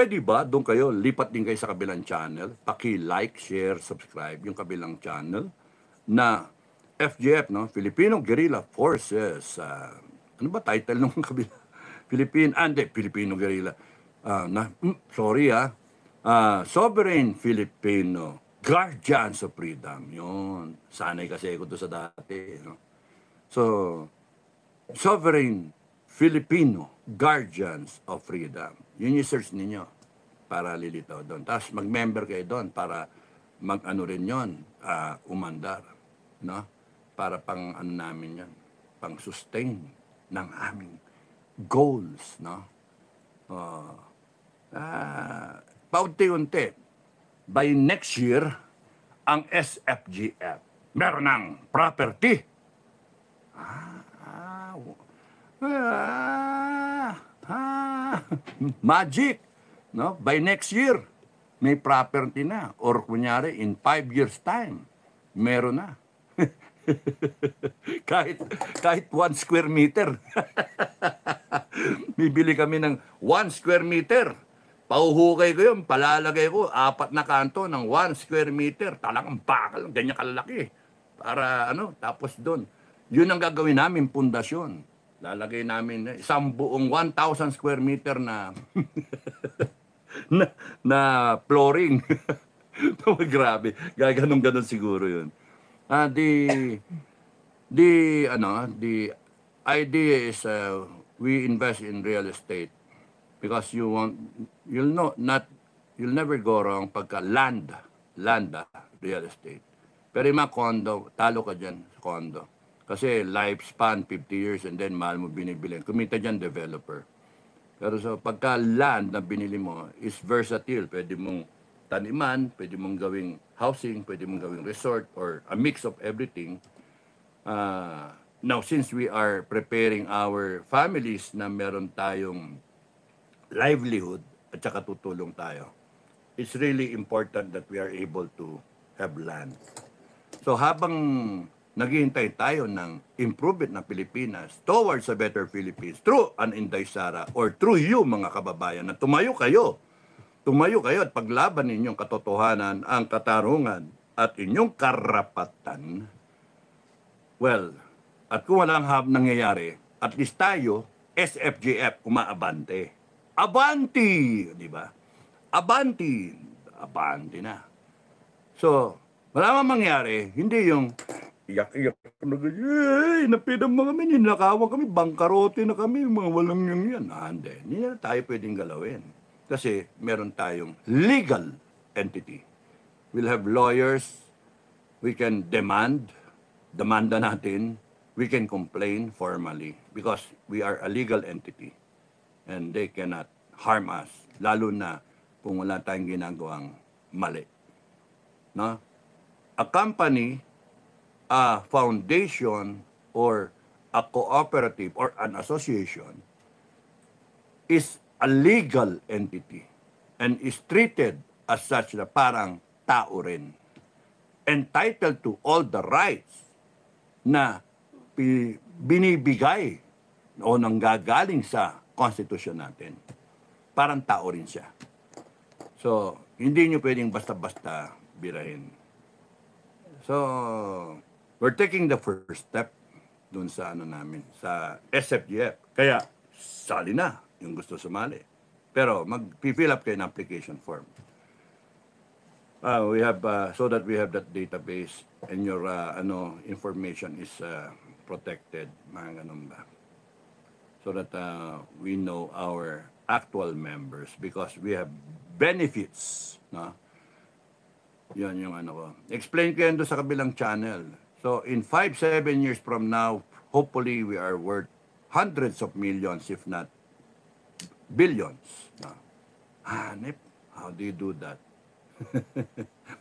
pwede ba doon kayo, lipat din kayo sa kabilang channel, paki-like, share, subscribe yung kabilang channel na FGF, no? Filipino Guerrilla Forces. Ano ba title nung kabila? Filipino Guerrilla. Sovereign Filipino Guardians of Freedom. Yun. Sanay kasi ako doon sa dati. No? So, Sovereign Filipino Guardians of Freedom. Yun yung search ninyo para lilitaw doon. Tapos mag-member kayo doon para mag-ano rin yun, umandar. No? Para pang ano namin yan, pang sustain ng aming goals. No? Paunti-unti, by next year, ang SFGF meron ng property. Magic. No? By next year, may property na. Or kunyari, in 5 years time, meron na. kahit 1 square meter. Bibili kami ng 1 square meter. Pauhukay ko yun, palalagay ko, 4 na kanto ng 1 square meter. Talagang bakal, ganyan kalalaki. Para ano, tapos doon. Yun ang gagawin namin, pundasyon. Lalagay namin isang buong 1,000 square meter na na flooring. Grabe. Gaganong-ganon siguro yun. The idea is we invest in real estate because you'll never go wrong pagka land real estate. Pero yung mga condo, talo ka dyan sa condo. Kasi lifespan, 50 years, and then mahal mo binibili. Kumita dyan, developer. Pero so, pagka land na binili mo is versatile. Pwede mong taniman, pwede mong gawing housing, pwede mong gawing resort, or a mix of everything. Now, since we are preparing our families na meron tayong livelihood at saka tutulong tayo, it's really important that we are able to have land. So habang naghihintay tayo ng improvement ng Pilipinas towards a better Philippines through an Inday Sara or through you mga kababayan na tumayo kayo at paglaban ninyong katotohanan, ang katarungan at inyong karapatan. Well, at kung walang nangyayari, at least tayo, SFGF, umaabante. Abanti! Di ba? Abanti na. So, wala mang mangyari, hindi yung iyak-iyak na ganyan, napidam mga kami, ninakawan kami, bangkarote na kami, mga walang yan. Hindi na tayo pwedeng galawin. Kasi meron tayong legal entity. We'll have lawyers, we can demanda natin, we can complain formally because we are a legal entity and they cannot harm us, lalo na kung wala tayong ginagawang mali. No? A company, a foundation, or a cooperative or an association is a legal entity and is treated as such na parang tao rin. Entitled to all the rights na binibigay o nanggagaling sa konstitusyon natin. Parang tao rin siya. So, hindi nyo pwedeng basta-basta birahin. So, we're taking the first step dun sa namin, sa SFGF. Kaya, sali na yung gusto sumali. Pero, mag-fill up kayo ng application form. We have, so that we have that database and your information is protected, mga ganun ba. So that we know our actual members because we have benefits. No? Yan yung ko. Explain ko yan doon sa kabilang channel. So in 5-7 years from now, hopefully we are worth hundreds of millions, if not billions. No? Nip, how do you do that?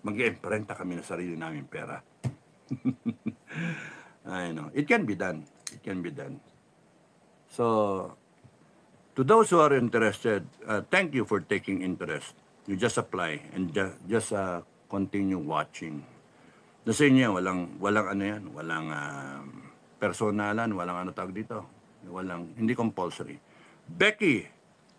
Mag-imprenta kami na sarili namin pera. I know. It can be done. It can be done. So, to those who are interested, thank you for taking interest. You just apply and just continue watching. Sa inyo, walang ano yan, walang personalan, walang tawag dito. Hindi compulsory. Becky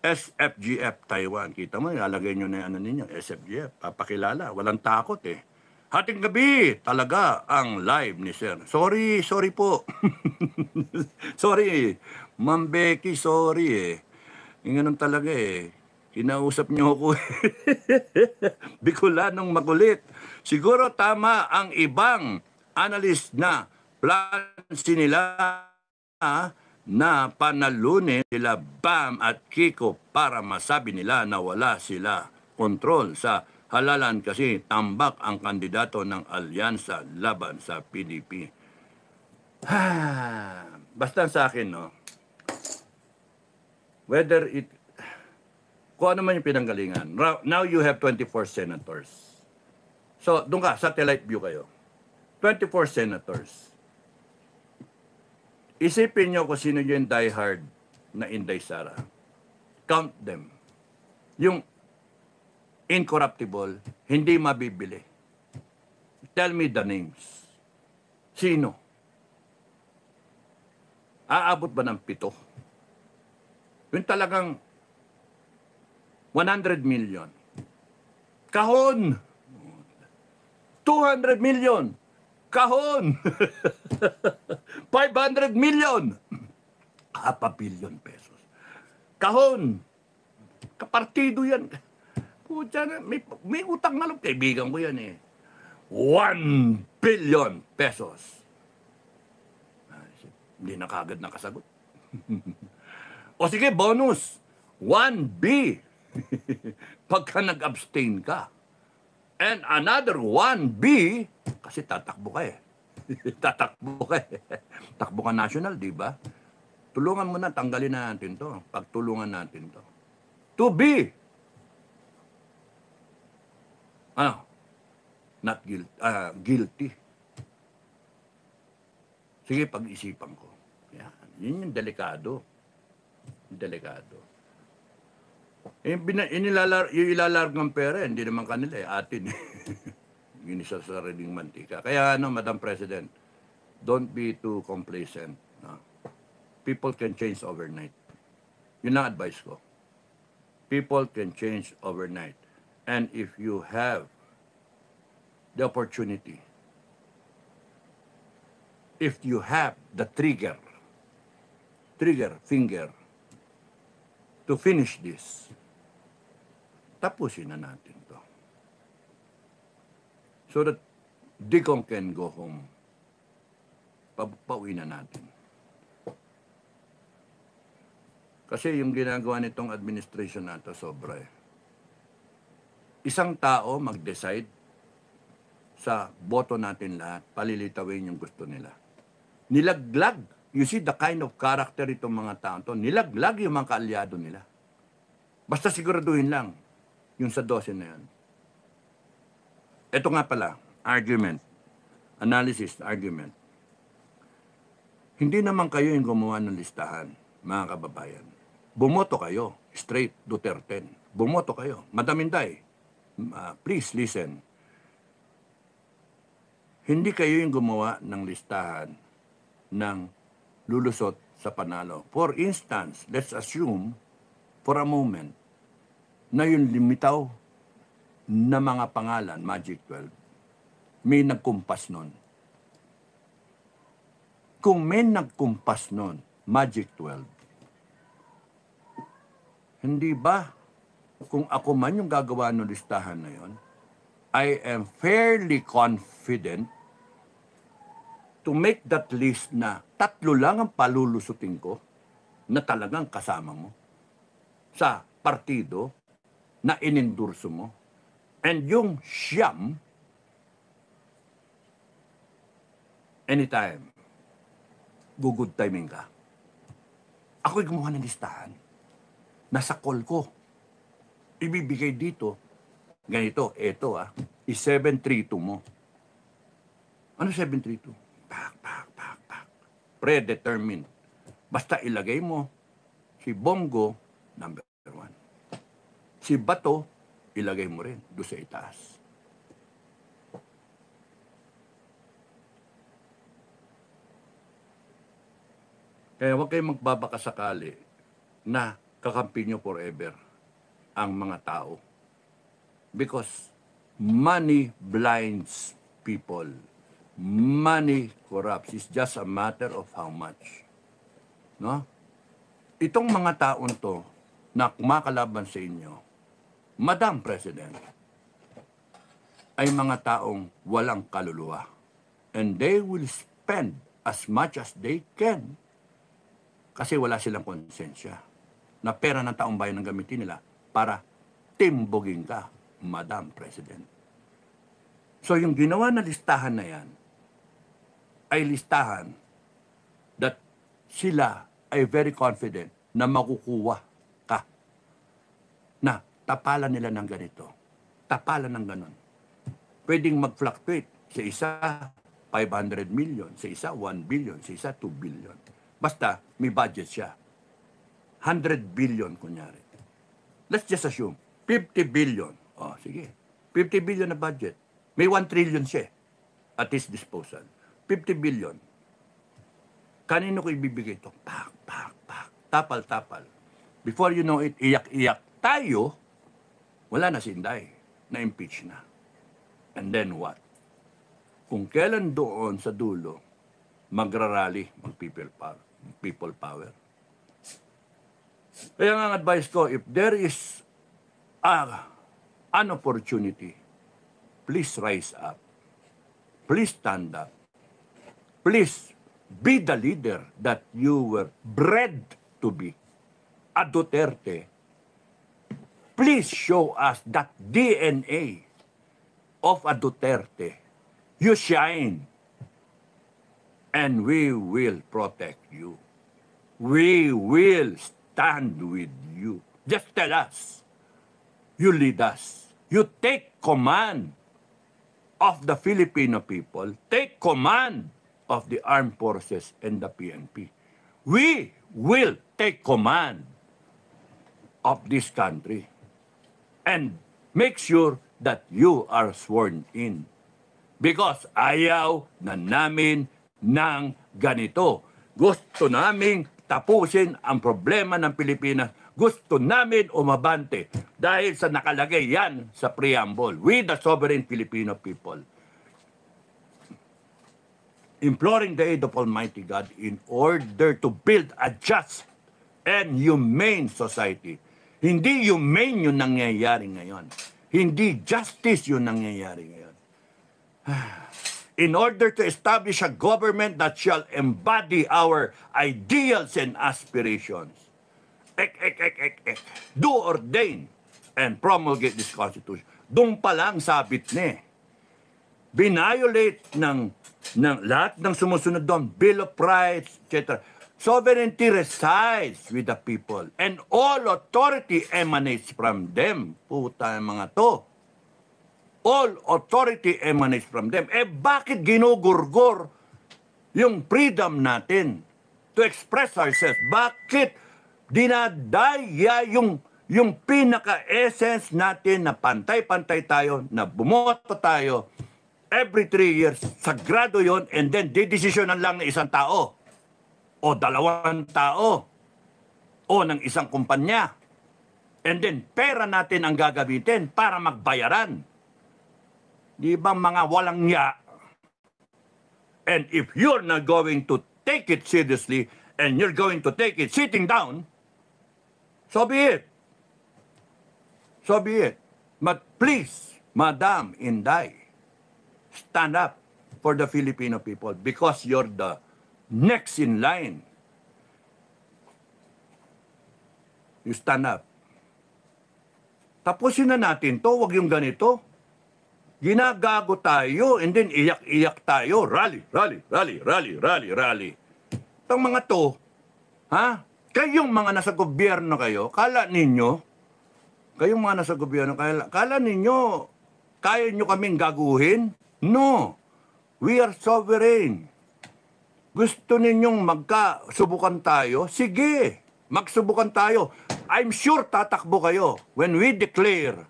SFGF Taiwan. Kita mo, ilalagay nyo na yung ano ninyo, SFGF. Papakilala. Walang takot eh. Hating gabi, talaga ang live ni Sir. Sorry po. Sorry. Ma'am Becky, sorry eh. Yung ganun talaga eh. Kinausap niyo ako eh. Bicolanong makulit. Siguro tama ang ibang analyst na plans nila na panalunin sila Bam at Kiko para masabi nila na wala sila kontrol sa halalan kasi tambak ang kandidato ng alyansa laban sa PDP. Basta sa akin, no? Whether it... Kung ano man yung pinanggalingan. Now you have 24 senators. So, doon ka, satellite view kayo. 24 senators. Isipin nyo kung sino yung diehard na Inday Sara. Count them. Yung incorruptible, hindi mabibili. Tell me the names. Sino? Aabot ba ng 7? Yung talagang 100 million. Kahon! 200 million! Kahon! 500 million! 500 billion pesos. Kahon! Kapartido yan. Pucha na, may utang na loob. Kaibigan ko yan eh. 1 billion pesos. Hindi na kagad nakasagot. O sige, bonus. 1B. Pagka nag-abstain ka. And another 1B, kasi tatakbo ka eh. Tatakbo ka eh. Takbo ka national, di ba? Tulungan mo na, tanggalin na natin to. Pagtulungan natin to. 2B. Ano? Not guilty. Sige, pag-isipan ko. Yan. Yun yung delikado. Delikado. Yung ilalarg ng pera, hindi naman kanila eh, atin eh. Ginisa sa sariling mantika. Kaya Madam President, don't be too complacent. No? People can change overnight. Yun ang advice ko. People can change overnight. And if you have the opportunity, if you have the trigger finger to finish this, tapusin na natin to. So that Digong can go home. Pauwi na natin. Kasi yung ginagawa nitong administration nato sobra eh. Isang tao mag-decide sa boto natin lahat, palilitawin yung gusto nila. Nilaglag. You see the kind of character itong mga tao to. Nilaglag yung mga kaalyado nila. Basta siguraduhin lang yung sa 12 na yan. Ito nga pala, argument. Analysis, argument. Hindi naman kayo yung gumawa ng listahan, mga kababayan. Bumoto kayo, straight Duterte. Bumoto kayo. Madam Inday, please listen. Hindi kayo yung gumawa ng listahan ng lulusot sa panalo. For instance, let's assume for a moment na yung limitaw na mga pangalan, Magic 12, may nagkumpas nun. Kung may nagkumpas nun, Magic 12, hindi ba kung ako man yung gagawa ng listahan na yon, I am fairly confident to make that list na 3 lang ang palulusutin ko na talagang kasama mo sa partido na inendurso mo. And yung siyam, anytime, good timing ka. Ako'y gumawa ng listahan. Nasa call ko. Ibibigay dito, ganito, eto is 732 mo. Ano 732? Pak. Predetermined. Basta ilagay mo si Bongo, number 1. Si Bato, ilagay mo rin doon sa itaas. Kaya huwag kayong magbabakasakali na kakampi nyo forever ang mga tao. Because money blinds people. Money corrupts. It's just a matter of how much. No? Itong mga taon to na kumakalaban sa inyo, Madam President, ay mga taong walang kaluluwa. And they will spend as much as they can kasi wala silang konsensya na pera ng taong bayan ang gamitin nila para timbogin ka, Madam President. So yung ginawa na listahan na yan ay listahan that sila ay very confident na makukuha ka. Na tapalan nila ng ganito. Tapalan ng ganon. Pwedeng mag-fluctuate. Sa isa, 500 million. Sa isa, 1 billion. Sa isa, 2 billion. Basta, may budget siya. 100 billion, kunyari. Let's just assume, 50 billion. Oh, sige. 50 billion na budget. May 1 trillion siya at his disposal. 50 billion. Kanino ko ibibigay ito? Pak, pak, pak. Tapal, tapal. Before you know it, iyak-iyak tayo, wala na si Inday. Na-impeach na. And then what? Kung kailan doon sa dulo, magrarally mag-people power. Kaya nga ang advice ko, if there is an opportunity, please rise up. Please stand up. Please be the leader that you were bred to be. A Duterte. Please show us that DNA of a Duterte. You shine. And we will protect you. We will stand with you. Just tell us. You lead us. You take command of the Filipino people. Take command of the armed forces and the PNP. We will take command of this country and make sure that you are sworn in. Because ayaw na namin ng ganito. Gusto naming tapusin ang problema ng Pilipinas. Gusto namin umabante dahil sa nakalagay yan sa preamble. We the sovereign Filipino people. Imploring the aid of Almighty God in order to build a just and humane society. Hindi humane yung nangyayari ngayon. Hindi justice yung nangyayari ngayon. In order to establish a government that shall embody our ideals and aspirations. Do ordain and promulgate this Constitution. Doon pa lang sabit na eh. Binayolate ng lahat ng sumusunod doon, Bill of Rights, etc. Sovereignty resides with the people and all authority emanates from them. Puta mga to. All authority emanates from them. Eh bakit ginugurgor yung freedom natin to express ourselves? Bakit dinadaya yung pinaka-essence natin na pantay-pantay tayo, na bumoto tayo every 3 years, sagrado yon, and then didesisyonan lang ng isang tao o 2 tao o ng isang kumpanya. And then pera natin ang gagamitin para magbayaran. Di ba mga walang niya? And if you're not going to take it seriously and you're going to take it sitting down, so be it. So be it. But please, Madam Inday, stand up for the Filipino people because you're the next in line. You stand up. Tapusin na natin to, wag yung ganito. Ginagago tayo and then iyak-iyak tayo. Rally, rally, rally, rally, rally, rally. Itong mga to, ha? Kayong mga nasa gobyerno kayo, kala ninyo, kayong mga nasa gobyerno, kala ninyo, kaya nyo kaming gaguhin? No. We are sovereign. Gusto ninyong magkasubukan tayo? Sige, magsubukan tayo. I'm sure tatakbo kayo when we declare,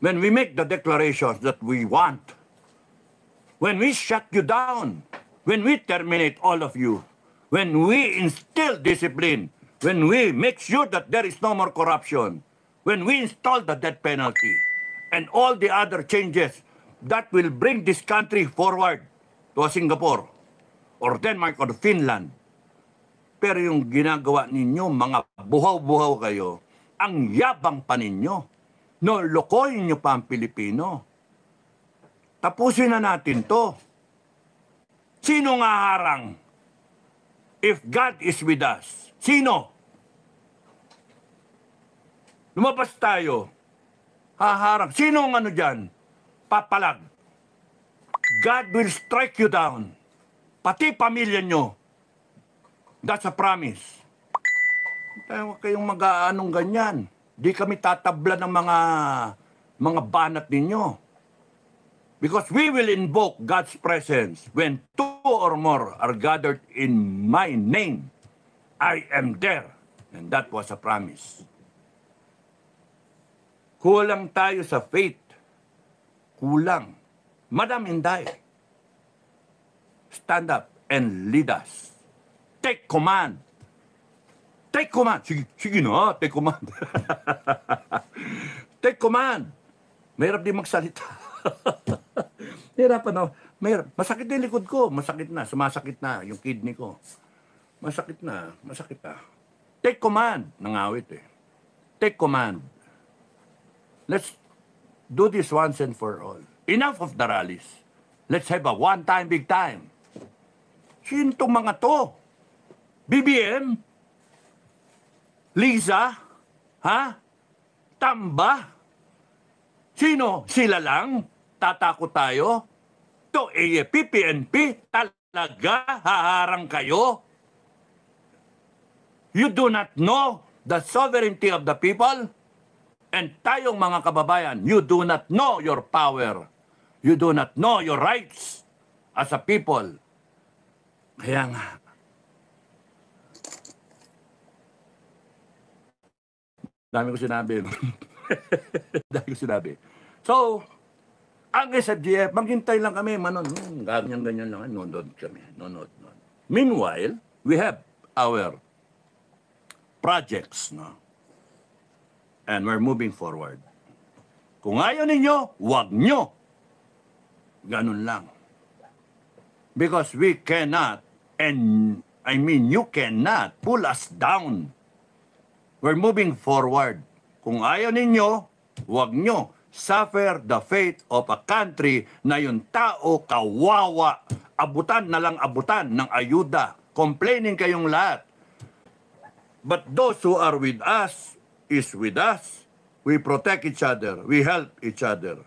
when we make the declarations that we want, when we shut you down, when we terminate all of you, when we instill discipline, when we make sure that there is no more corruption, when we install the death penalty, and all the other changes that will bring this country forward to a Singapore, or Denmark, or Finland. Pero yung ginagawa ninyo, mga buhaw-buhaw kayo, ang yabang pa ninyo. No, lokohin nyo pa ang Pilipino. Tapusin na natin to. Sino nga harang? If God is with us, sino? Lumabas tayo. Haharang. Sino ang ano dyan? Papalag. God will strike you down. Pati pamilya nyo. That's a promise. Huwag kayong mag-aanong ganyan. Di kami tatabla ng mga banat ninyo. Because we will invoke God's presence when two or more are gathered in my name. I am there. And that was a promise. Kulang tayo sa faith. Kulang. Madam Inday, stand up and lead us. Take command. Take command. Sige na, take command. Take command. Mahirap din magsalita. Hirapan ako. Masakit din likod ko. Masakit na. Sumasakit na yung kidney ko. Masakit na. Masakit na. Take command. Nangawit eh. Take command. Let's do this once and for all. Enough of the rallies. Let's have a one-time, big time. Sino itong mga to? BBM? Liza? Ha? Tamba? Sino? Sila lang? Tatakot tayo? To AFP, PNP? Talaga? Haharang kayo? You do not know the sovereignty of the people? And tayong mga kababayan, you do not know your power. You do not know your rights as a people. Kaya nga, dami ko sinabi. Dami ko sinabi. So, ang SFGF, maghintay lang kami, manon, ganyan lang, nonod kami, nonod. Meanwhile, we have our projects, no? And we're moving forward. Kung ayaw ninyo, wag nyo. Ganun lang. Because we cannot, and I mean you cannot pull us down. We're moving forward. Kung ayaw ninyo, wag nyo suffer the fate of a country na yung tao kawawa. Abutan na lang abutan ng ayuda. Complaining kayong lahat. But those who are with us is with us. We protect each other. We help each other.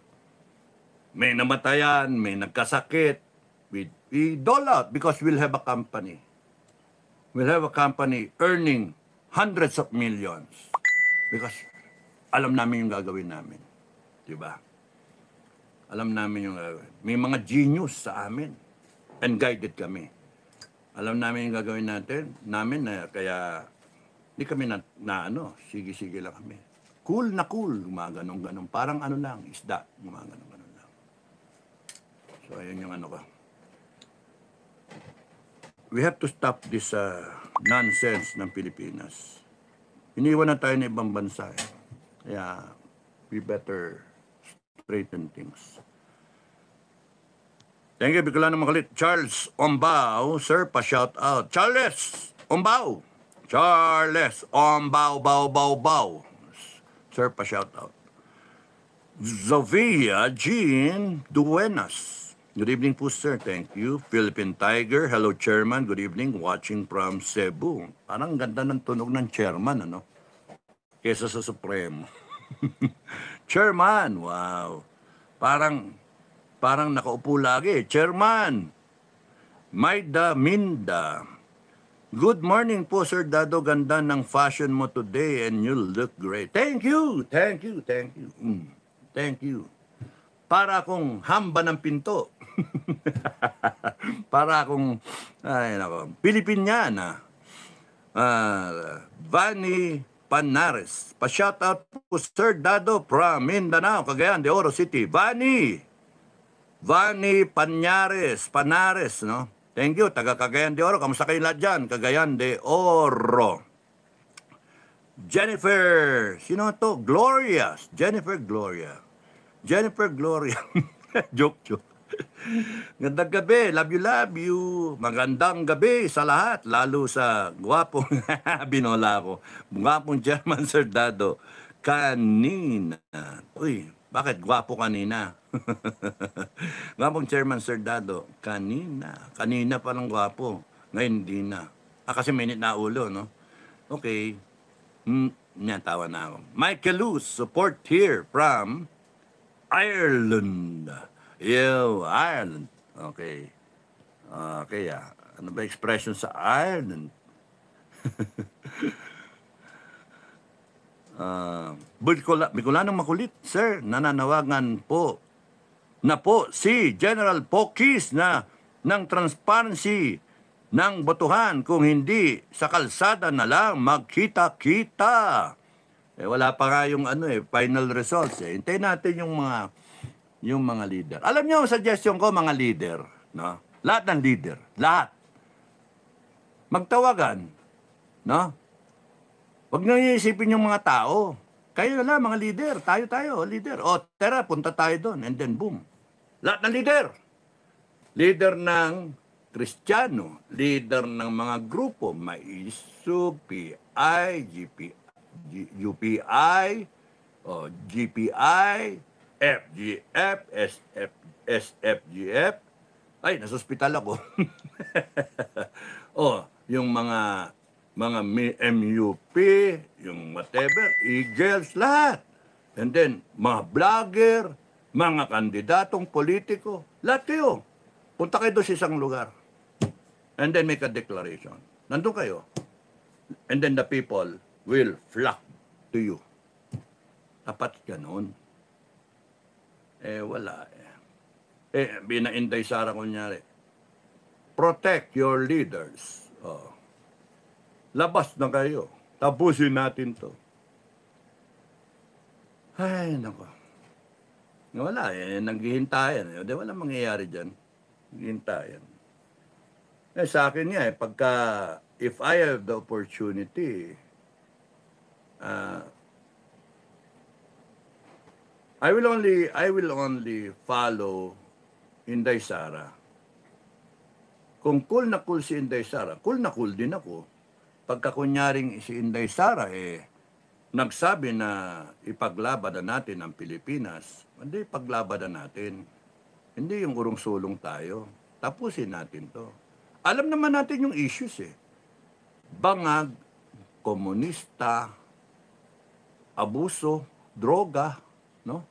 May namatayan, may nagkasakit. We dole out because we'll have a company. We'll have a company earning hundreds of millions. Because alam namin yung gagawin namin. Diba? Alam namin yung gagawin. May mga genius sa amin. And guided kami. Alam namin yung gagawin namin na kaya hindi kami sige-sige lang kami. Cool na cool, gumaganong-ganong. Parang ano lang, isda, gumaganong-ganong lang. So, ayun yung ano ko. We have to stop this nonsense ng Pilipinas. Iniwan na tayo ng ibang bansa. Kaya, we better straighten things. Thank you, Bicolano Makalit. Charles Ombao, sir, pa-shout out. Charles Ombao. Charles Ombao, bao. Sir, pa-shout out. Zovia Jean Duenas. Good evening po, sir. Thank you. Philippine Tiger. Hello, Chairman. Good evening. Watching from Cebu. Parang ganda ng tunog ng Chairman, ano? Kesa sa Supremo. Chairman, wow. Parang nakaupo lagi. Chairman. Maida Minda. Good morning po, Sir Dado. Ganda ng fashion mo today and you look great. Thank you. Thank you. Thank you. Para akong hamba ng pinto. Para akong, Pilipiniana. Vani Panares. Pa-shout out po, Sir Dado from Mindanao, Cagayan de Oro City. Vani Panares, no? Thank you, taga Cagayan de Oro. Kamusta kayo lahat dyan? Cagayan de Oro. Jennifer, sino to? Gloria. Jennifer Gloria. Jennifer Gloria. Joke. Gandang gabi, love you. Magandang gabi sa lahat, lalo sa gwapong, binola ko, gwapong German Soldado. Kanina. Uy, bakit gwapo kanina? Gwapong German Soldado. Kanina. Kanina palang gwapo. Ngayon hindi na. Kasi minute na ulo, no? Okay. Yan, tawa na ako. Michael Luz, support here from Ireland. Ireland. Okay. Okay, ano ba expression sa Ireland? Bicolanong makulit, sir, nananawagan po na po si General Pokis na ng transparency ng botohan, kung hindi sa kalsada na lang magkita-kita. Wala pa nga yung final results. Hintayin natin yung mga leader. Alam niyo, suggestion ko, mga leader, no? Lahat ng leader, lahat. Magtawagan, no? Huwag niyo iisipin yung mga tao. Kayo na lang, mga leader. Tayo, leader. O, tara, punta tayo doon. And then, boom. Lahat ng leader. Leader ng Kristiyano, leader ng mga grupo, MAISU, PI, UPI, GPI, FGF, SFGF. Ay, nasa-hospital ako. Yung mga MUP, yung whatever, Eagles, lahat. And then, mga vlogger, mga kandidatong politiko, lahat kayo. Punta kayo doon sa isang lugar. And then make a declaration. Nandun kayo. And then the people will flock to you. Dapat ganun. Wala. Binainday Sara kunyari. Protect your leaders. Labas na kayo. Tapusin natin to. Ay, nako. Wala naghihintayan. Wala mangyayari dyan. Naghihintayan. Sa akin nga, pagka, if I have the opportunity, I will only follow Inday Sara. Kung cool na cool si Inday Sara, cool na cool din ako. Pagka kunyaring si Inday Sara, nagsabi na ipaglabanan natin ang Pilipinas, hindi ipaglabanan natin. Hindi yung urong-sulong tayo. Tapusin natin to. Alam naman natin yung issues Bangag, komunista, abuso, droga, no?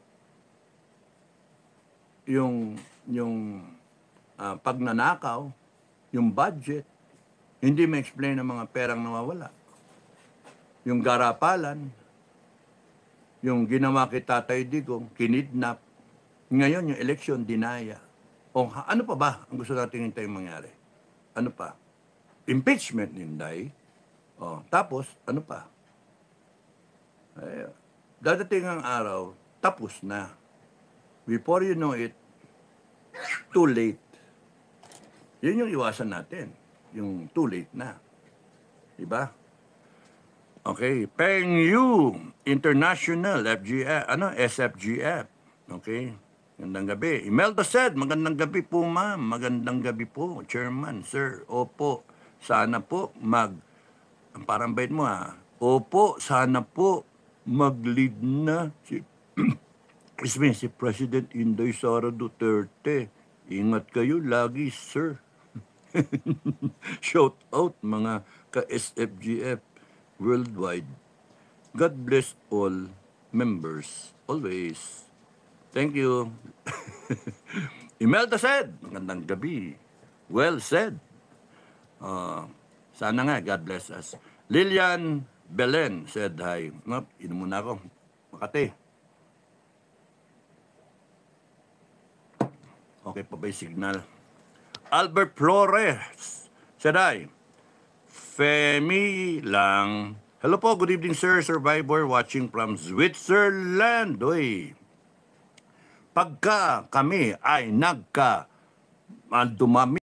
Yung pagnanakaw, yung budget, hindi ma-explain ang mga perang nawawala. Yung garapalan, yung ginawa kay Tatay Digong, kinidnap. Ngayon, yung election, dinaya. Ano pa ba ang gusto natin hintayin mangyari? Ano pa? Impeachment, Inday. Tapos, ano pa? Dadating ang araw, tapos na. Before you know it, too late. Yun yung iwasan natin. Yung too late na. Diba? Okay. Peng Yu International, SFGF. Okay. Magandang gabi. Imelda said, magandang gabi po, ma'am. Magandang gabi po, Chairman, sir. Opo, sana po parang bait mo Opo, sana po mag-lead na si President Inday Sara Duterte. Ingat kayo lagi, sir. Shout out mga ka-SFGF worldwide. God bless all members always. Thank you. Imelda said, magandang gabi. Well said. Sana nga, God bless us. Lilian Belen said hi. Inom muna ako. Makati. Okay pa ba yung signal? Albert Flores said hi. Femi lang. Hello po, good evening sir. Survivor watching from Switzerland. Oy. Pagka kami ay dumami